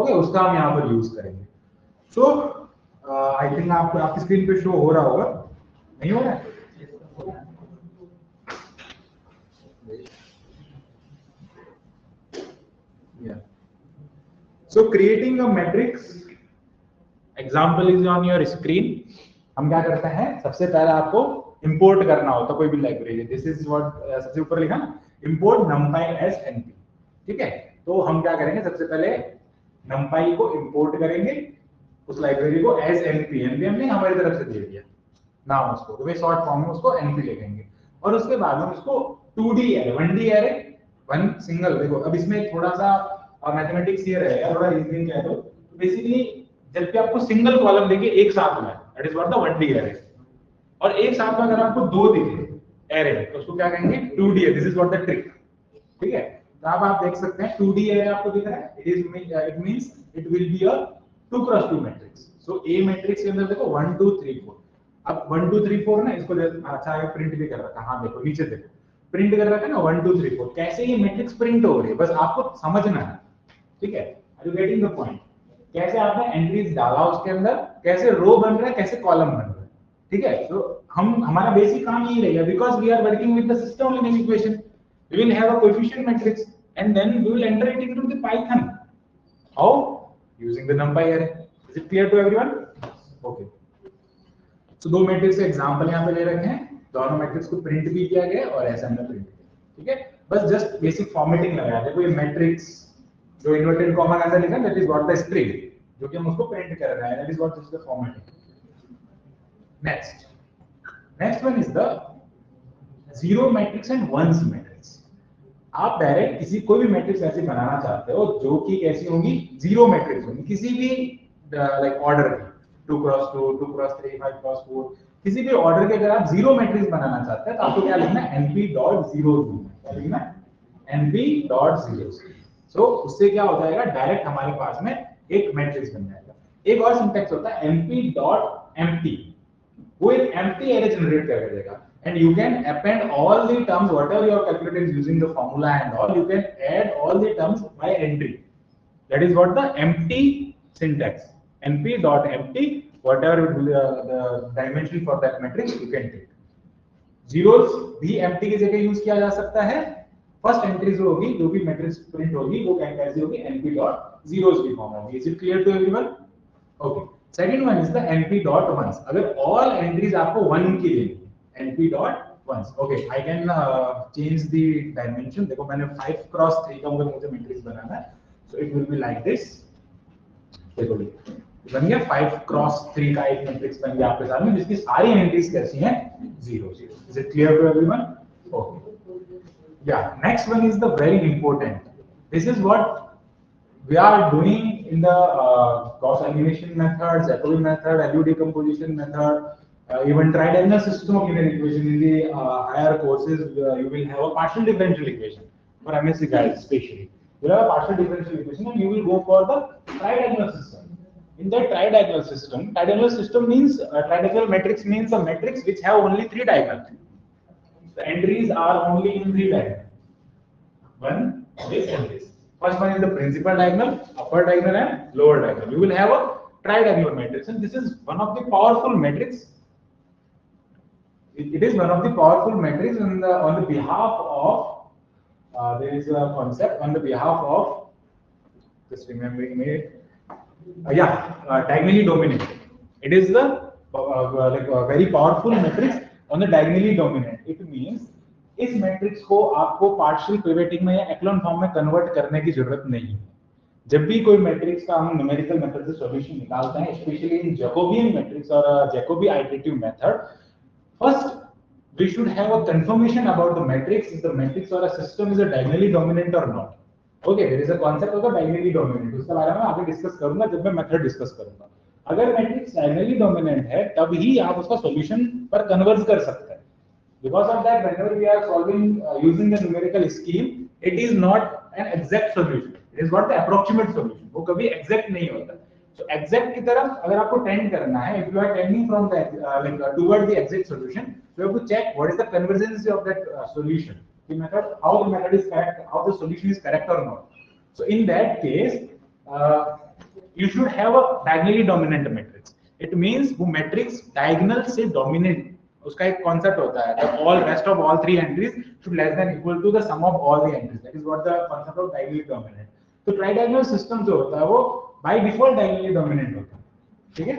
Okay, उसका हम यहाँ पर यूज करेंगे। सो आई थिंक आपकी स्क्रीन पे शो हो रहा होगा, नहीं हो रहा है? Yeah. So creating a matrix example is on your screen. हम क्या करते हैं, सबसे पहले आपको इंपोर्ट करना होता है कोई भी लाइब्रेरी। दिस इज व्हाट सबसे ऊपर लिखा ना, इंपोर्ट numpy as np। ठीक है, तो हम क्या करेंगे, सबसे पहले numpy को इंपोर्ट करेंगे, उस लाइब्रेरी को एज np। np हमने हमारी तरफ से दे दिया नाम उसको, तो वे शॉर्ट फॉर्म में उसको np लिखेंगे, और उसके बाद हम उसको 2D array, 1D array, one single. देखो अब इसमें थोड़ा सा मैथमेटिक्स ये रहेगा, थोड़ा रीजनिंग है। तो बेसिकली जब भी आपको सिंगल कॉलम देके एक साथ में, that is what the 1D array, और एक साथ में अगर आपको दो दिखे एरे तो उसको क्या कहेंगे, 2D array. This is what the trick. ठीक है, तो अब आप देख सकते हैं 2D एरे आपको दिख रहा है, it means it will be a 2 cross 2 matrix. So A matrix के अंदर देखो 1 2 3 4। अब 1 2 3 4 ना इसको अच्छा है प्रिंट भी कर रखा है, हाँ देखो नीचे देखो प्रिंट कर रखा है ना 1 2 3 4 कैसे ये मैट्रिक्स प्रिंट हो रही है बस आपको समझना है, ठीक है, are you getting the point? कैसे आपने एंट्रीज डाला उसके अंदर, कैसे रो बन रहा है, कैसे कॉलम बन रहा है, ठीक है। तो हम हमारा बेसिक काम यही रहेगा because we are working with the system linear equation, we will have a coefficient matrix and then we will enter it into the Python. How? Using the NumPy array. Is it clear to everyone? Okay. So दो matrix के example यहाँ पे ले रखे हैं, दोनों matrix को print भी किया गया और ऐसा हमने प्रिंट किया, ठीक है। बस जस्ट बेसिक फॉर्मेटिंग लगाया, देखो ये मैट्रिक्स जो इन्वर्टेड कॉमा ऐसा लिखा that is what the string जो कि हम उसको प्रिंट कर रहे हैं, that is what is the formatting. Next one is the zero matrix and ones matrix. आप डायरेक्ट किसी कोई भी मैट्रिक्स ऐसे बनाना चाहते हो जो कि कैसी होगी, जीरो मैट्रिक्स होगी, किसी भी लाइक ऑर्डर की 2 क्रॉस 2 2 क्रॉस 3 5 क्रॉस 4 किसी भी ऑर्डर के अगर आप जीरो मैट्रिक्स बनाना चाहते हैं तो आपको क्या लिखना है, np.zeros क्या लिखना है, np.zeros। सो उससे क्या हो जाएगा, डायरेक्ट हमारे पास में एक मैट्रिक्स बन जाएगा। एक और सिंटैक्स होता है np.empty, वो एक empty array जनरेट कर देगा and you can append all the terms whatever you have calculated using the formula and all, you can add all the terms by entry, that is what the empty syntax, np.empty, whatever will be the dimension for that matrix you can take। zeros भी empty की जगह use किया जा सकता है, first entry जो होगी जो भी मैट्रिक्स प्रिंट होगी वो कैसे होगी, np.zeros की फॉर्म होगी। Is it clear to everyone? Okay. Second one is the np.ones, अगर ऑल एंट्रीज आपको 1 की देनी np.ones, okay, I can change the dimension। देखो मैंने 5 क्रॉस 3 का मुझे मैट्रिक्स बनाना है, so it will be like this। देखो बन गया 5 क्रॉस 3 का एक मैट्रिक्स बन गया आपके सामने जिसकी सारी एंट्रीज कैसी हैं, 0 0। Is it clear to everyone? Okay, yeah, next one is the very important, this is what we are doing in the cross elimination method, Jacobi method, LU decomposition method, even tridiagonal system of linear equation in the higher courses. You will have a partial differential equation for MSc guys especially, you have a partial differential equation and you will go for the tridiagonal system. In the tridiagonal system means tridiagonal matrix means a matrix which have only 3 diagonals, the entries are only in 3 diagonals, one this and this. First one is the principal diagonal, upper diagonal and lower diagonal. You will have a tridiagonal matrix and this is one of the powerful matrix. It is one of the powerful matrix on the behalf of there is a concept on the behalf of, just remembering it, diagonally dominant. It is the like a very powerful matrix on the diagonally dominant. It means इस matrix को आपको partial pivoting में या echelon form में convert करने की जरूरत नहीं है। जब भी कोई मैट्रिक्स का हम न्यूमेरिकल मेथड से सॉल्यूशन निकालते हैं, स्पेशली इन जैकोबियन मैट्रिक्स और Jacobi iterative method, first we should have a confirmation about the matrix, is the matrix or a system is a diagonally dominant or not। okay, there is a concept of the diagonally dominant, उसके बारे में आगे discuss करूंगा जब मैं method discuss करूंगा। अगर matrix diagonally dominant है तब ही आप उसका सॉल्यूशन पर कन्वर्ज कर सकते हैं। Because of that, whenever we are solving using the numerical scheme, it is not an exact solution, it is what the approximate solution, वो कभी exact नहीं होता। So exact की तरफ अगर आपको tend करना है, if you are tending from the toward the exact solution, you have to check what is the convergence of that solution, the method, how the method is correct, how the solution is correct or not। So in that case, you should have a diagonally dominant matrix। It means वो matrix diagonal से dominant, उसका एक concept होता है that all rest of all 3 entries should less than equal to the sum of all the entries, that is what the concept of diagonally dominant। तो tridiagonal system जो होता है वो by default diagonally dominant होता है, ठीक है।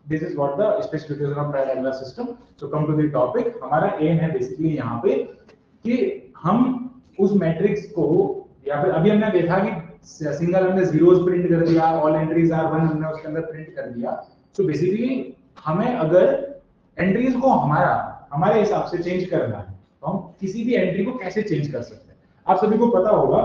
this is what the specification of tridiagonal system। so come to the topic, हमारा aim है basically यहाँ पे कि हम उस मैट्रिक्स को, या फिर अभी हमने देखा कि सिंगल हमने zeros प्रिंट कर दिया, all entries are 1 हमने उसके अंदर प्रिंट कर दिया। so basically हमें अगर एंट्रीज को हमारे हिसाब से चेंज करना है तो हम किसी भी एंट्री को कैसे चेंज कर सकते हैं। आप सभी को पता होगा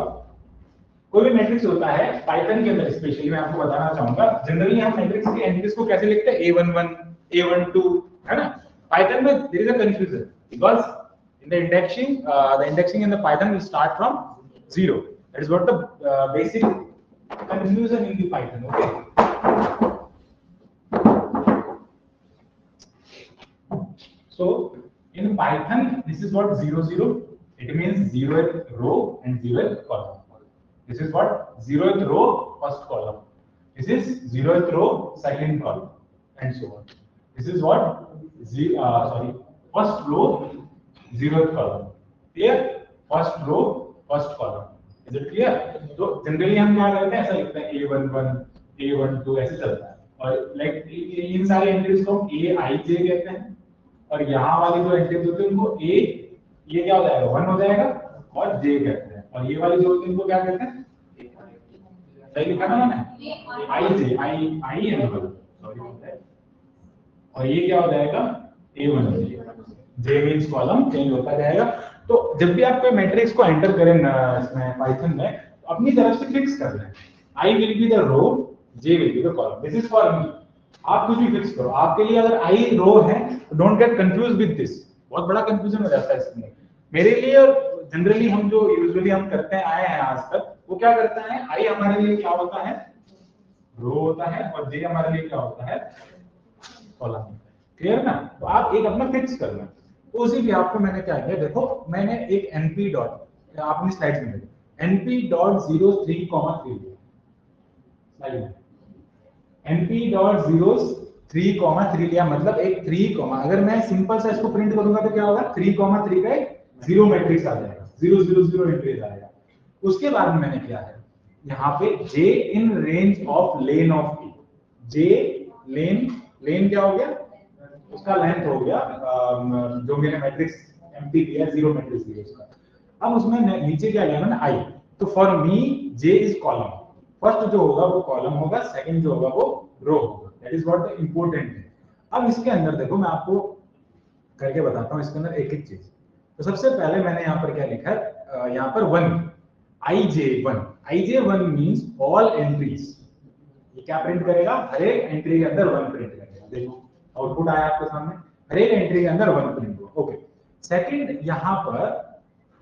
कोई भी मैट्रिक्स होता है पाइथन के अंदर, स्पेशली मैं आपको बताना चाहूंगा जनरली हम मैट्रिक्स की एंट्रीज को कैसे लिखते हैं, a11 a12, है ना। पाइथन में there is a confusion because in the indexing in the Python will start from 0, that is what the basic confusion in the Python. Okay, So in Python, this is what 0 0. It means 0th row and 0th column. This is what 0th row, first column. This is 0th row, second column, and so on. This is what first row, 0th column. Clear? First row, first column. Is it clear? तो generally हम क्या करते हैं, ऐसा लिखते हैं A11, A12 ऐसे चलता है, और लाइक इन सारे एंट्रीज को AIJ कहते हैं, और यहाँ वाली जो एंट्रीज होती है उनको ये क्या हो जाएगा, 1 हो जाएगा, और J कहते हैं, और ये वाली जो होती है उनको क्या कहते हैं, सही लिखा ना मैंने, IJ, I and 1, सॉरी, और ये क्या हो जाएगा, A1 हो जाएगा। J मींस कॉलम चेंज होता जाएगा। तो जब भी आप कोई मैट्रिक्स को एंटर करें इसमें पाइथन में, तो अपनी तरफ से फिक्स कर लें, I will be the row, J will be the column. This is for me. आप कुछ भी फिक्स करो, आपके लिए अगर I रो है, don't get confuse with this, बहुत बड़ा कंफ्यूजन हो जाता है इसमें मेरे लिए। और जनरली हम जो यूजुअली हम करते हैं आए हैं आज तक, वो क्या करता है, I हमारे लिए क्या होता है, रो होता है, और J हमारे लिए क्या होता है, कॉलम। क्लियर ना? तो आप एक अपना फिक्स करना। तो उसी भी आपको मैंने क्या किया, देखो मैंने एक np डॉट, आपने स्लाइड में देखो np डॉट 03,3 लिया, np डॉट 03,3 लिया, मतलब एक 3, अगर मैं सिंपल सा इसको प्रिंट करूंगा तो क्या होगा, 3,3 का एक जीरो मैट्रिक्स आ जाएगा, 0 0 0 एंट्रीज आएगा। उसके बाद में मैंने क्या है, यहाँ पे j in range of lane of p, j लेन क्या हो गया, उसका लेंथ हो गया, जो मैंने मैट्रिक्स एम्प्टी किया, जीरो मैट्रिक्स दिया उसका। अब उसमें नीचे क्या लिया मैंने, I, तो for me J is column, first जो होगा वो कॉलम होगा, सेकंड जो होगा वो रो होगा, that is what the important है। अब इसके अंदर देखो मैं आपको करके बताता हूँ इसके अंदर एक एक चीज। तो सबसे पहले मैंने यहाँ पर क्या लिखा है, यहाँ पर 1, IJ1 मींस ऑल एंट्रीज, ये क्या प्रिंट करेगा, हर एक एंट्री के अंदर 1 प्रिंट करेगा। देखो आउटपुट आया आपके सामने, हर एक एंट्री के अंदर 1 प्रिंट हुआ। ओके, सेकंड यहाँ पर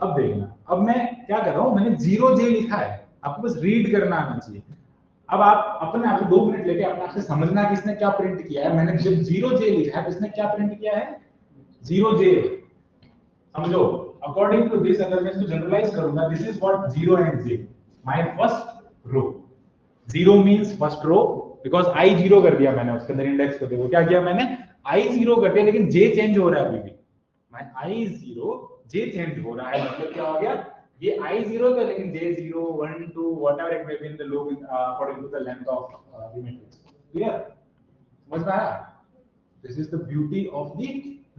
अब देखना, अब मैं क्या कर रहा हूँ, मैंने 0J लिखा है, आपको बस रीड करना आना चाहिए। अब आप अपने आप 2 मिनट लेके अपने आप से समझना कि इसने क्या प्रिंट किया है। मैंने जब 0J लिखा है तो इसने क्या प्रिंट किया है, 0J, समझो। अकॉर्डिंग टू दिस, अगर मैं इसको जनरलाइज करूंगा, this is what 0 and J, my first row. 0 means first row, because I 0 कर दिया मैंने, उसके अंदर इंडेक्स को देखो क्या किया मैंने, I 0 कर दिया, लेकिन J चेंज हो रहा है अभी भी, मैं I 0 J चेंज हो रहा है, मतलब क्या हो गया, ये I 0 था लेकिन J 0 1 2 whatever it may be in the loop according to the length of the matrix. Clear? समझ में आया? This is the beauty of the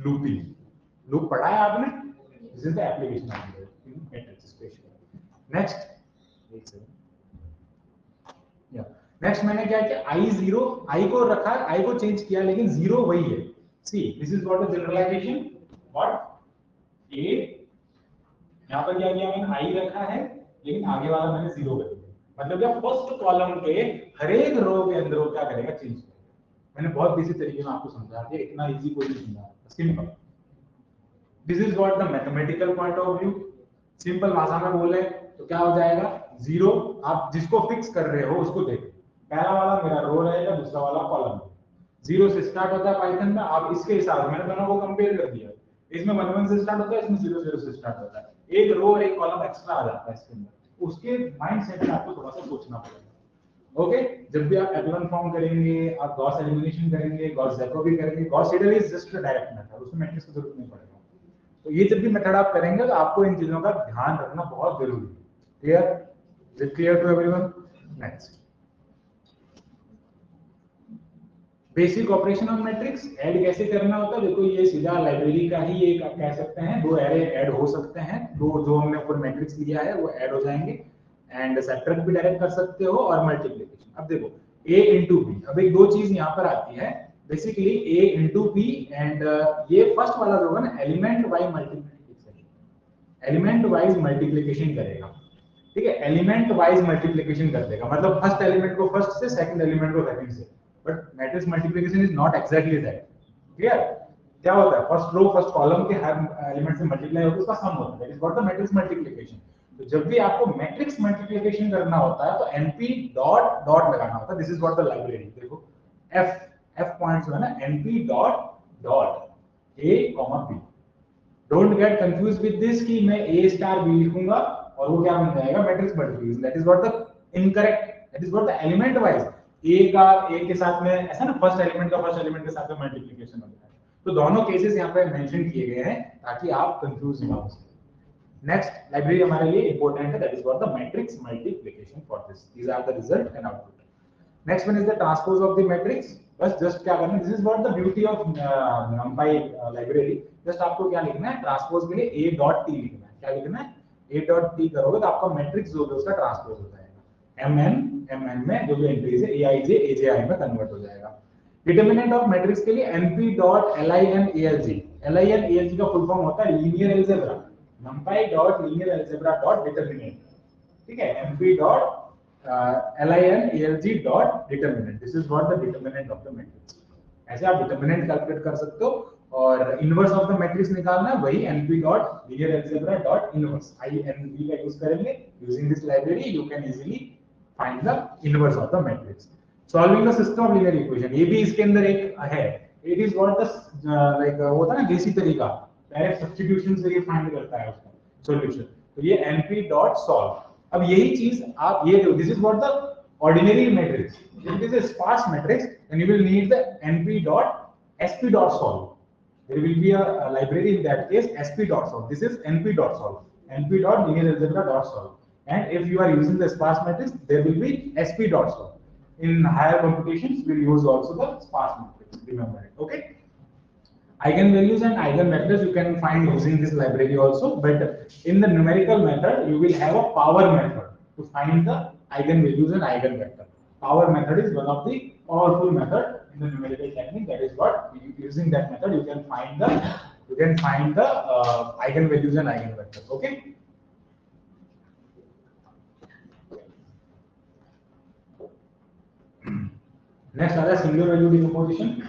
looping. loop पढ़ा है आपने? This is the application of the matrix especially. Next. Next मैंने क्या किया, I को रखा, I को चेंज किया, लेकिन 0 वही है। See this is what the generalization, what A, यहाँ पर क्या किया मैंने, I रखा है, लेकिन आगे वाला मैंने 0 कर दिया, मतलब क्या फर्स्ट कॉलम के हर एक रो के अंदर वो क्या करेगा, चेंज करेगा। मैंने बहुत बेसिक तरीके में आपको समझा दिया, इतना इजी कोई नहीं समझा, simple. This is what the mathematical point of view. Simple भाषा में बोले तो क्या हो जाएगा, 0, आप जिसको फिक्स कर रहे हो उसको देखो, पहला वाला मेरा रो रहेगा, दूसरा वाला कॉलम। 0 से स्टार्ट होता है पाइथन में, आप इसके हिसाब से मैंने दोनों को कंपेयर कर दिया, इसमें 1 1 से स्टार्ट होता है, इसमें 0 0 से स्टार्ट होता है, एक रो और एक कॉलम एक्स्ट्रा आ जाता है इसके अंदर। उसके माइंडसेट में आपको थोड़ा सा सोचना पड़ेगा। ओके, जब भी आप एप्सिलॉन फॉर्म करेंगे, आप गॉस एलिमिनेशन करेंगे, गॉस जैकोबी करेंगे, Gauss Seidel is just a direct method, उसमें मैट्रिक्स की जरूरत नहीं पड़ेगा। तो ये जब भी मेथड आप करेंगे तो आपको इन चीजों का ध्यान रखना बहुत जरूरी है। Clear? Is it clear to everyone? Next, basic operation of matrix add कैसे करना होता है। देखो ये सीधा लाइब्रेरी का ही एक आप कह सकते हैं, 2 एरे ऐड हो सकते हैं, 2 जो हमने ऊपर मैट्रिक्स लिया है वो ऐड हो जाएंगे, एंड सब्ट्रैक्ट भी डायरेक्ट कर सकते हो, और मल्टीप्लिकेशन। अब देखो a into b, अब एक 2 चीज यहाँ पर आती है, basically a into b, and ये फर्स्ट वाला जो है ना, एलिमेंट वाइज मल्टीप्लिकेशन करेगा। ठीक है, एलिमेंट वाइज मल्टीप्लिकेशन कर देगा, मतलब फर्स्ट एलिमेंट को फर्स्ट से, सेकंड एलिमेंट को सेकंड से। But matrix multiplication is not exactly that. Clear? क्या होता है, फर्स्ट रो फर्स्ट कॉलम के हर एलिमेंट से मल्टीप्लाई होकर उसका सम होता है, that is what the matrix multiplication. तो जब भी आपको मैट्रिक्स मल्टीप्लिकेशन करना होता है तो np डॉट डॉट लगाना होता है, this is what the library. देखो f पॉइंट्स है ना, np dot dot, A, B. Don't get confused with this कि मैं A star B लिखूंगा और वो क्या बन जाएगा matrix multiplication. That is what the incorrect. That is what the element wise A का A के साथ में ऐसा ना फर्स्ट एलिमेंट का फर्स्ट एलिमेंट के साथ में मल्टीप्लिकेशन होता है. तो दोनों केसेस यहाँ पे मेंशन किए गए हैं ताकि आप कंफ्यूज ना हो. नेक्स्ट लाइब्रेरी हमारे लिए इंपॉर्टेंट है. That is what the matrix multiplication for this. These are the result and output. Next one is the transpose of the matrix. बस जस्ट क्या करना है, this is what the beauty of numpy library. Just आपको क्या लिखना है, transpose के लिए a डॉट t लिखना है. क्या लिखना है, a डॉट t करोगे तो आपका मैट्रिक्स जो है उसका ट्रांसपोज हो जाएगा. mn में जो भी एंट्रीज है aij ajI में कन्वर्ट हो जाएगा. डिटरमिनेंट ऑफ मैट्रिक्स के लिए np डॉट lin alg का फुल फॉर्म होता है linear algebra. numpy dot linear algebra dot determinant. ठीक है, np dot lin alg dot determinant. This is what the determinant of the matrix. ऐसे आप determinant calculate कर सकते हो और इनवर्स ऑफ द मैट्रिक्स निकालना है वही np dot linear algebra dot inverse inv का यूज करेंगे. Using this library you can easily find the inverse of the matrix. Solving the system of linear equation, ये भी इसके अंदर एक है. It is what the like होता है ना देसी तरीका, डायरेक्ट सब्स्टिट्यूशन से ये फाइंड करता है उसका सॉल्यूशन. तो ये np डॉट सॉल्व. अब यही चीज आप ये this is what the ordinary matrix. If it is a sparse matrix, then you will need the np dot sp dot solve. There will be a library in that case sp dot solve. This is np dot solve. np dot linear algebra dot solve. And if you are using the sparse matrix, there will be sp dot solve. In higher computations, we will use also the sparse matrix. Remember it. Okay. Eigenvalues and eigenvectors you can find using this library also, but in the numerical method, you will have a power method to find the eigenvalues and eigenvector. Power method is one of the powerful method in the numerical technique. That is what using that method you can find the eigenvalues and eigenvectors. Okay. Next are the singular value decomposition.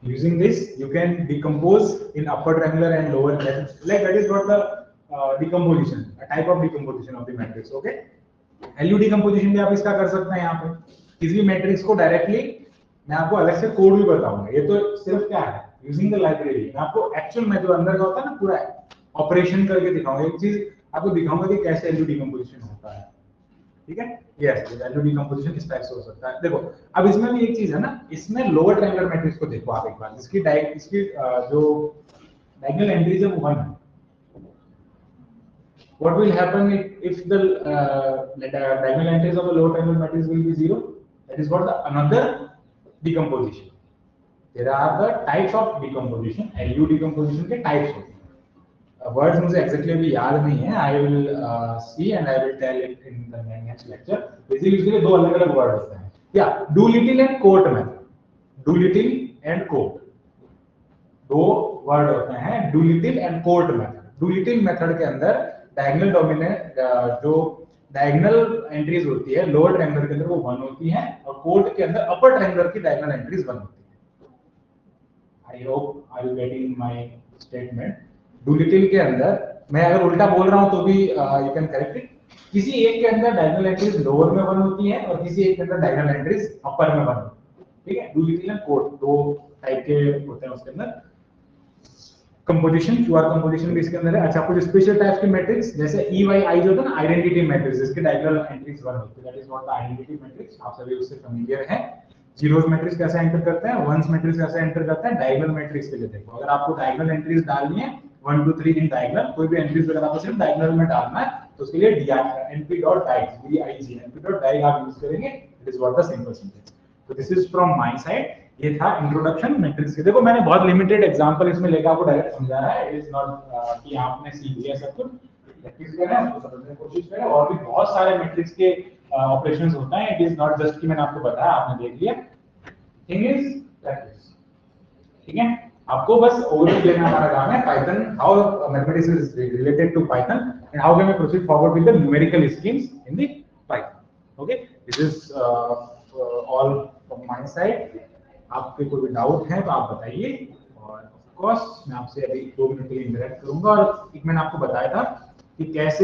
Using this, you can decompose in upper triangular and lower. That is what the decomposition, a type of decomposition of the matrix. Okay. LU decomposition भी आप इसका कर सकते हैं. यहाँ पे किसी भी मैट्रिक्स को डायरेक्टली मैं आपको अलग से कोड भी बताऊंगा. ये तो सिर्फ क्या है यूजिंग द लाइब्रेरी. मैं आपको एक्चुअल में जो अंदर का होता है ना पूरा ऑपरेशन करके दिखाऊंगा. एक चीज आपको दिखाऊंगा कि कैसे LU डिकम्पोजिशन होता है. ठीक है, यस LU डिकम्पोजिशन इस टाइप से हो सकता है. देखो अब इसमें भी एक चीज है ना, इसमें लोअर ट्रायंगुलर मैट्रिक्स को देखो आप एक बार. इसकी जो डायगोनल एंट्रीज है वो 1 है. What will happen if the diagonal entries of the lower triangular matrix will be 0? That is what the another decomposition. There are the types of decomposition. LU decomposition के types होते हैं. Words मुझे exactly अभी याद नहीं है. I will see and I will tell it in the next lecture. Basically इसके लिए दो अलग-अलग word होते हैं. Yeah, Doolittle and Court method. Doolittle and Court. दो word होते हैं Doolittle and Court method. Doolittle method के अंदर डायगोनल डोमिनेंट जो डायगोनल एंट्रीज होती है लोअर ट्रायंगुलर के अंदर वो 1 होती है और कोड के अंदर अपर ट्रायंगुलर की डायगोनल एंट्रीज 1 होती है. I hope I will getting my statement. Doolittle के अंदर मैं अगर उल्टा बोल रहा हूं तो भी यू कैन करेक्ट इट. किसी एक के अंदर डायगोनल एंट्रीज लोअर में 1 होती है और किसी एक के अंदर डायगोनल एंट्रीज अपर में 1 होती है. ठीक है, डूलिटिल एंड कोड दो टाइप के होते हैं उसके अंदर. कंपोजिशन QR कंपोजिशन भी इसके अंदर है. अच्छा, कुछ स्पेशल टाइप्स के मैट्रिक्स जैसे EYI जो होता है ना आइडेंटिटी मैट्रिक्स, इसके डायगोनल एंट्रीज 1 होती है. That is what the identity matrix. आप सभी उससे फेमिलियर हैं. जीरोस मैट्रिक्स कैसे एंटर करते हैं, वंस मैट्रिक्स कैसे एंटर करते हैं. डायगोनल मैट्रिक्स के लिए देखो, अगर आपको डायगोनल एंट्रीज डालनी है 1 2 3 इन डायगोनल, कोई भी एंट्रीज अगर आपको सिर्फ डायगोनल में डालना है तो उसके लिए np.dig np.dig आप यूज करेंगे. It is what the simple syntax. तो this is from my side. ये था इंट्रोडक्शन मैट्रिक्स के. देखो मैंने बहुत लिमिटेड एग्जांपल इसमें लेकर आपको डायरेक्ट समझाया है. इट इज नॉट कि आपने सीख लिया सब कुछ. प्रैक्टिस करें, उसको समझने की कोशिश करें. और भी बहुत सारे मैट्रिक्स के ऑपरेशंस होता है. इट इज नॉट जस्ट कि मैंने आपको बताया आपने देख लिया. Thing is practice. ठीक है, आपको बस ओवरव्यू लेना हमारा काम है. Python, how mathematics is related to Python and how can we proceed forward with the numerical schemes in the Python. Okay, this is all from my side. आपके कोई भी डाउट है तो आप बताइए. और ऑफ कोर्स मैं आपसे अभी 2 मिनट के लिए इंटरेक्ट करूंगा. और एक मैंने आपको बताया था कि कैसे